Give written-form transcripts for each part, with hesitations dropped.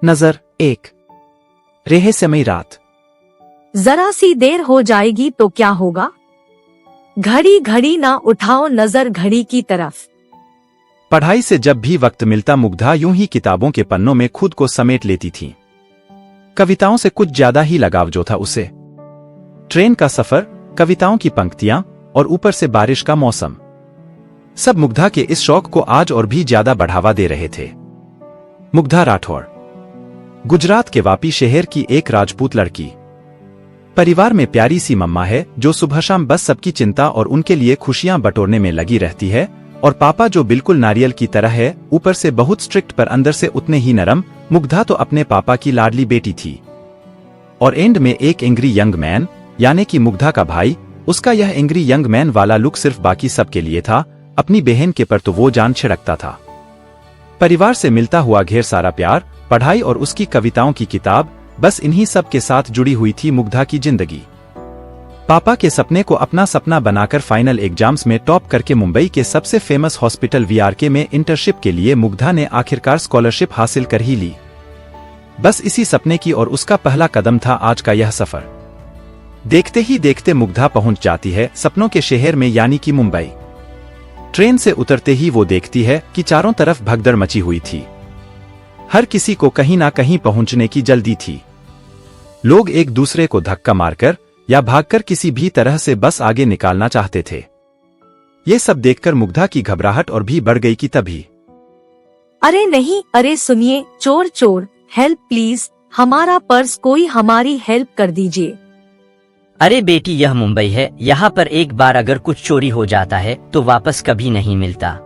नजर 1। रहस्यमयी रात। जरा सी देर हो जाएगी तो क्या होगा? घड़ी घड़ी ना उठाओ नजर घड़ी की तरफ। पढ़ाई से जब भी वक्त मिलता मुग्धा यूं ही किताबों के पन्नों में खुद को समेट लेती थी। कविताओं से कुछ ज्यादा ही लगाव जो था उसे। ट्रेन का सफर, कविताओं की पंक्तियां और ऊपर से बारिश का मौसम, सब मुग्धा के इस शौक को आज और भी ज्यादा बढ़ावा दे रहे थे। मुग्धा राठौड़, गुजरात के वापी शहर की एक राजपूत लड़की। परिवार में प्यारी सी मम्मा है जो सुबह शाम बस सबकी चिंता और उनके लिए खुशियां बटोरने में लगी रहती है, और पापा जो बिल्कुल नारियल की तरह है, ऊपर से बहुत स्ट्रिक्ट पर अंदर से उतने ही नरम। मुग्धा तो अपने पापा की लाडली बेटी थी। और एंड में एक एंग्री यंग मैन, यानी कि मुग्धा का भाई। उसका यह एंग्री यंग मैन वाला लुक सिर्फ बाकी सबके लिए था, अपनी बहन के पर तो वो जान छिड़कता था। परिवार से मिलता हुआ ढेर सारा प्यार, पढ़ाई और उसकी कविताओं की किताब, बस इन्हीं सब के साथ जुड़ी हुई थी मुग्धा की जिंदगी। पापा के सपने को अपना सपना बनाकर फाइनल एग्जाम्स में टॉप करके मुंबई के सबसे फेमस हॉस्पिटल वीआरके में इंटर्नशिप के लिए मुग्धा ने आखिरकार स्कॉलरशिप हासिल कर ही ली। बस इसी सपने की और उसका पहला कदम था आज का यह सफर। देखते ही देखते मुग्धा पहुंच जाती है सपनों के शहर में, यानी कि मुंबई। ट्रेन से उतरते ही वो देखती है कि चारों तरफ भगदड़ मची हुई थी। हर किसी को कहीं ना कहीं पहुंचने की जल्दी थी। लोग एक दूसरे को धक्का मारकर या भागकर किसी भी तरह से बस आगे निकालना चाहते थे। ये सब देखकर मुग्धा की घबराहट और भी बढ़ गई कि तभी, अरे नहीं, अरे सुनिए, चोर चोर, हेल्प प्लीज, हमारा पर्स, कोई हमारी हेल्प कर दीजिए। अरे बेटी, यह मुंबई है, यहाँ पर एक बार अगर कुछ चोरी हो जाता है तो वापस कभी नहीं मिलता।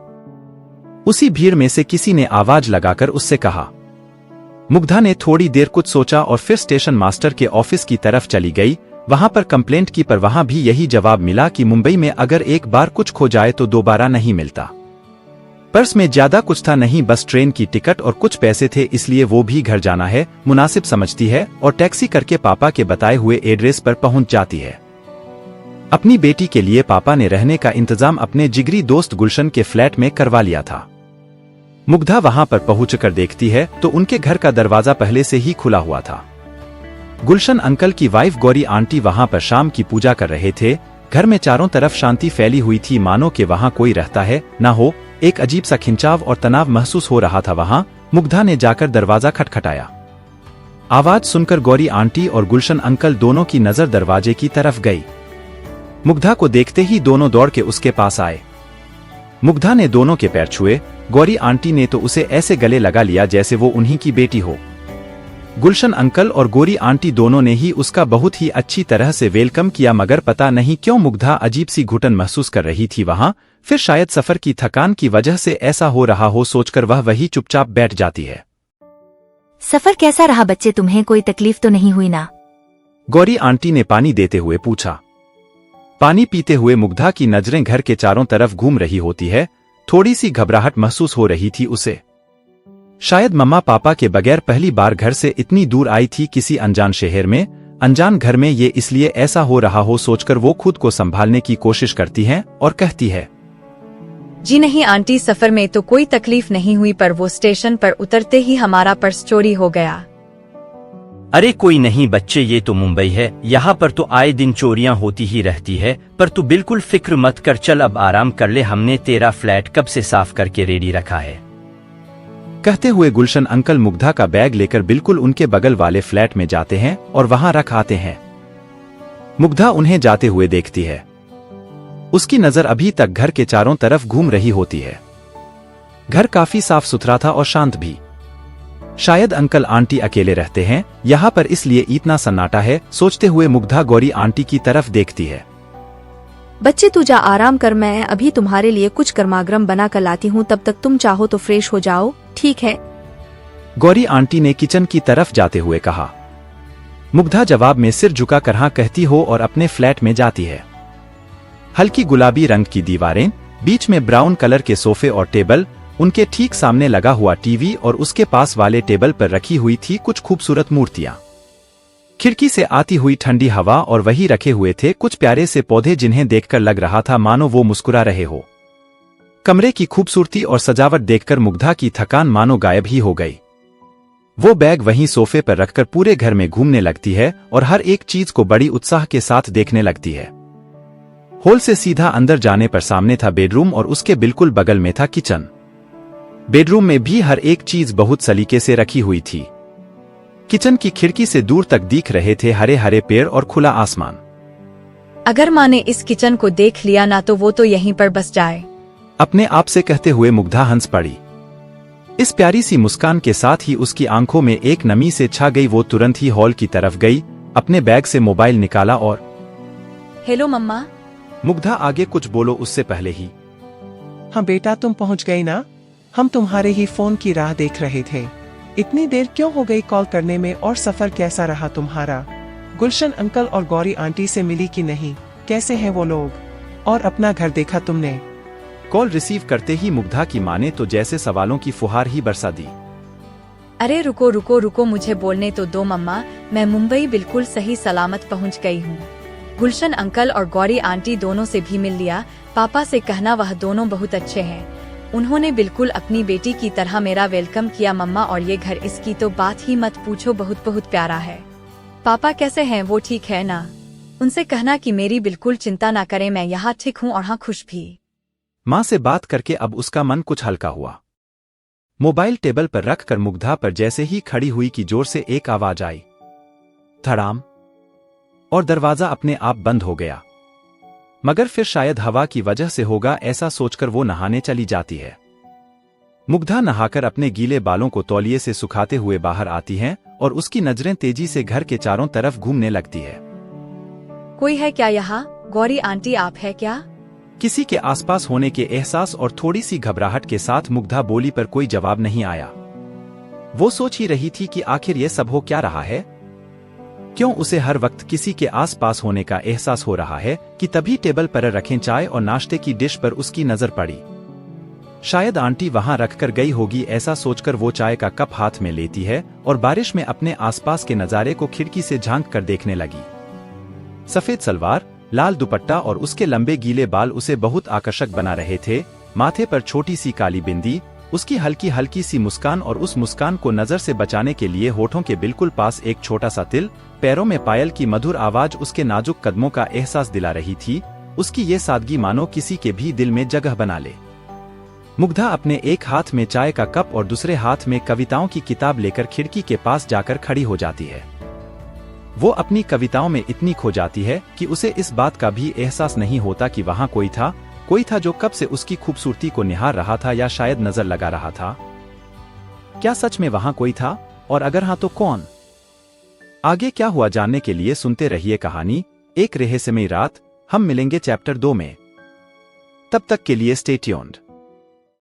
उसी भीड़ में से किसी ने आवाज लगाकर उससे कहा। मुग्धा ने थोड़ी देर कुछ सोचा और फिर स्टेशन मास्टर के ऑफिस की तरफ चली गई। वहां पर कंप्लेंट की, पर वहां भी यही जवाब मिला कि मुंबई में अगर एक बार कुछ खो जाए तो दोबारा नहीं मिलता। पर्स में ज्यादा कुछ था नहीं, बस ट्रेन की टिकट और कुछ पैसे थे, इसलिए वो भी घर जाना है मुनासिब समझती है और टैक्सी करके पापा के बताए हुए एड्रेस पर पहुंच जाती है। अपनी बेटी के लिए पापा ने रहने का इंतजाम अपने जिगरी दोस्त गुलशन के फ्लैट में करवा लिया था। मुग्धा वहां पर पहुंचकर देखती है तो उनके घर का दरवाजा पहले से ही खुला हुआ था। गुलशन अंकल की वाइफ गौरी आंटी वहां पर शाम की पूजा कर रहे थे। घर में चारों तरफ शांति फैली हुई थी, मानो कि वहां कोई रहता है ना हो। एक अजीब सा खिंचाव और तनाव महसूस हो रहा था वहां। मुग्धा ने जाकर दरवाजा खटखटाया। आवाज सुनकर गौरी आंटी और गुलशन अंकल दोनों की नजर दरवाजे की तरफ गई। मुग्धा को देखते ही दोनों दौड़ के उसके पास आए। मुग्धा ने दोनों के पैर छुए। गौरी आंटी ने तो उसे ऐसे गले लगा लिया जैसे वो उन्हीं की बेटी हो। गुलशन अंकल और गौरी आंटी दोनों ने ही उसका बहुत ही अच्छी तरह से वेलकम किया, मगर पता नहीं क्यों मुग्धा अजीब सी घुटन महसूस कर रही थी वहां। फिर शायद सफर की थकान की वजह से ऐसा हो रहा हो, सोचकर वह वही चुपचाप बैठ जाती है। सफर कैसा रहा बच्चे, तुम्हें कोई तकलीफ तो नहीं हुई ना? गौरी आंटी ने पानी देते हुए पूछा। पानी पीते हुए मुग्धा की नजरें घर के चारों तरफ घूम रही होती है। थोड़ी सी घबराहट महसूस हो रही थी उसे। शायद मम्मा पापा के बगैर पहली बार घर से इतनी दूर आई थी, किसी अनजान शहर में, अनजान घर में। ये इसलिए ऐसा हो रहा हो सोचकर वो खुद को संभालने की कोशिश करती है और कहती है, जी नहीं आंटी, सफर में तो कोई तकलीफ नहीं हुई, पर वो स्टेशन पर उतरते ही हमारा पर्स चोरी हो गया। अरे कोई नहीं बच्चे, ये तो मुंबई है, यहाँ पर तो आए दिन चोरियां होती ही रहती है। पर तू बिल्कुल फिक्र मत कर, चल अब आराम कर ले, हमने तेरा फ्लैट कब से साफ करके रेडी रखा है। कहते हुए गुलशन अंकल मुग्धा का बैग लेकर बिल्कुल उनके बगल वाले फ्लैट में जाते हैं और वहां रख आते हैं। मुग्धा उन्हें जाते हुए देखती है। उसकी नजर अभी तक घर के चारों तरफ घूम रही होती है। घर काफी साफ सुथरा था और शांत भी। शायद अंकल आंटी अकेले रहते हैं यहाँ पर, इसलिए इतना सन्नाटा है, सोचते हुए मुग्धा गौरी आंटी की तरफ देखती है। बच्चे तू जा आराम कर, मैं अभी तुम्हारे लिए कुछ गर्मागर्म बना कर लाती हूँ, तब तक तुम चाहो तो फ्रेश हो जाओ, ठीक है? गौरी आंटी ने किचन की तरफ जाते हुए कहा। मुग्धा जवाब में सिर झुकाकर हाँ कहती हो और अपने फ्लैट में जाती है। हल्की गुलाबी रंग की दीवारें, बीच में ब्राउन कलर के सोफे और टेबल, उनके ठीक सामने लगा हुआ टीवी और उसके पास वाले टेबल पर रखी हुई थी कुछ खूबसूरत मूर्तियां। खिड़की से आती हुई ठंडी हवा और वही रखे हुए थे कुछ प्यारे से पौधे, जिन्हें देखकर लग रहा था मानो वो मुस्कुरा रहे हो। कमरे की खूबसूरती और सजावट देखकर मुग्धा की थकान मानो गायब ही हो गई। वो बैग वहीं सोफे पर रखकर पूरे घर में घूमने लगती है और हर एक चीज को बड़ी उत्साह के साथ देखने लगती है। हॉल से सीधा अंदर जाने पर सामने था बेडरूम और उसके बिल्कुल बगल में था किचन। बेडरूम में भी हर एक चीज बहुत सलीके से रखी हुई थी। किचन की खिड़की से दूर तक दिख रहे थे हरे हरे पेड़ और खुला आसमान। अगर माँ ने इस किचन को देख लिया ना तो वो तो यहीं पर बस जाए। अपने आप से कहते हुए मुग्धा हंस पड़ी। इस प्यारी सी मुस्कान के साथ ही उसकी आंखों में एक नमी से छा गई। वो तुरंत ही हॉल की तरफ गई, अपने बैग से मोबाइल निकाला और हेलो मम्मा। मुग्धा आगे कुछ बोलो उससे पहले ही हाँ बेटा, तुम पहुंच गई ना। हम तुम्हारे ही फोन की राह देख रहे थे। इतनी देर क्यों हो गई कॉल करने में? और सफर कैसा रहा तुम्हारा? गुलशन अंकल और गौरी आंटी से मिली कि नहीं? कैसे हैं वो लोग? और अपना घर देखा तुमने? कॉल रिसीव करते ही मुग्धा की माँ ने तो जैसे सवालों की फुहार ही बरसा दी। अरे रुको रुको रुको, मुझे बोलने तो दो मम्मा। मैं मुंबई बिल्कुल सही सलामत पहुंच गई हूँ। गुलशन अंकल और गौरी आंटी दोनों से भी मिल लिया। पापा से कहना वह दोनों बहुत अच्छे हैं। उन्होंने बिल्कुल अपनी बेटी की तरह मेरा वेलकम किया मम्मा। और ये घर, इसकी तो बात ही मत पूछो, बहुत बहुत प्यारा है। पापा कैसे हैं? वो ठीक है ना? उनसे कहना कि मेरी बिल्कुल चिंता ना करें, मैं यहाँ ठीक हूँ और हाँ खुश भी। माँ से बात करके अब उसका मन कुछ हल्का हुआ। मोबाइल टेबल पर रखकर मुग्धा पर जैसे ही खड़ी हुई कि जोर से एक आवाज आई, धड़ाम, और दरवाजा अपने आप बंद हो गया। मगर फिर शायद हवा की वजह से होगा, ऐसा सोचकर वो नहाने चली जाती है। मुग्धा नहाकर अपने गीले बालों को तौलिए से सुखाते हुए बाहर आती हैं और उसकी नजरें तेजी से घर के चारों तरफ घूमने लगती है। कोई है क्या यहाँ? गौरी आंटी आप है क्या? किसी के आसपास होने के एहसास और थोड़ी सी घबराहट के साथ मुग्धा बोली, पर कोई जवाब नहीं आया। वो सोच ही रही थी कि आखिर ये सब हो क्या रहा है। क्यों उसे हर वक्त किसी के आसपास होने का एहसास हो रहा है कि तभी टेबल पर रखें चाय और नाश्ते की डिश पर उसकी नजर पड़ी। शायद आंटी वहां रखकर गई होगी, ऐसा सोचकर वो चाय का कप हाथ में लेती है और बारिश में अपने आसपास के नजारे को खिड़की से झांक कर देखने लगी। सफेद सलवार, लाल दुपट्टा और उसके लंबे गीले बाल उसे बहुत आकर्षक बना रहे थे। माथे पर छोटी सी काली बिंदी, उसकी हल्की हल्की सी मुस्कान और उस मुस्कान को नजर से बचाने के लिए होठों के बिल्कुल पास एक छोटा सा तिल, पैरों में पायल की मधुर आवाज उसके नाजुक कदमों का एहसास दिला रही थी। उसकी ये सादगी मानो किसी के भी दिल में जगह बना ले। मुग्धा अपने एक हाथ में चाय का कप और दूसरे हाथ में कविताओं की किताब लेकर खिड़की के पास जाकर खड़ी हो जाती है। वो अपनी कविताओं में इतनी खो जाती है कि उसे इस बात का भी एहसास नहीं होता कि वहां कोई था जो कब से उसकी खूबसूरती को निहार रहा था या शायद नजर लगा रहा था। क्या सच में वहां कोई था? और अगर हाँ तो कौन? आगे क्या हुआ जानने के लिए सुनते रहिए कहानी एक रहस्यमयी रात। हम मिलेंगे चैप्टर 2 में। तब तक के लिए स्टे ट्यून्ड।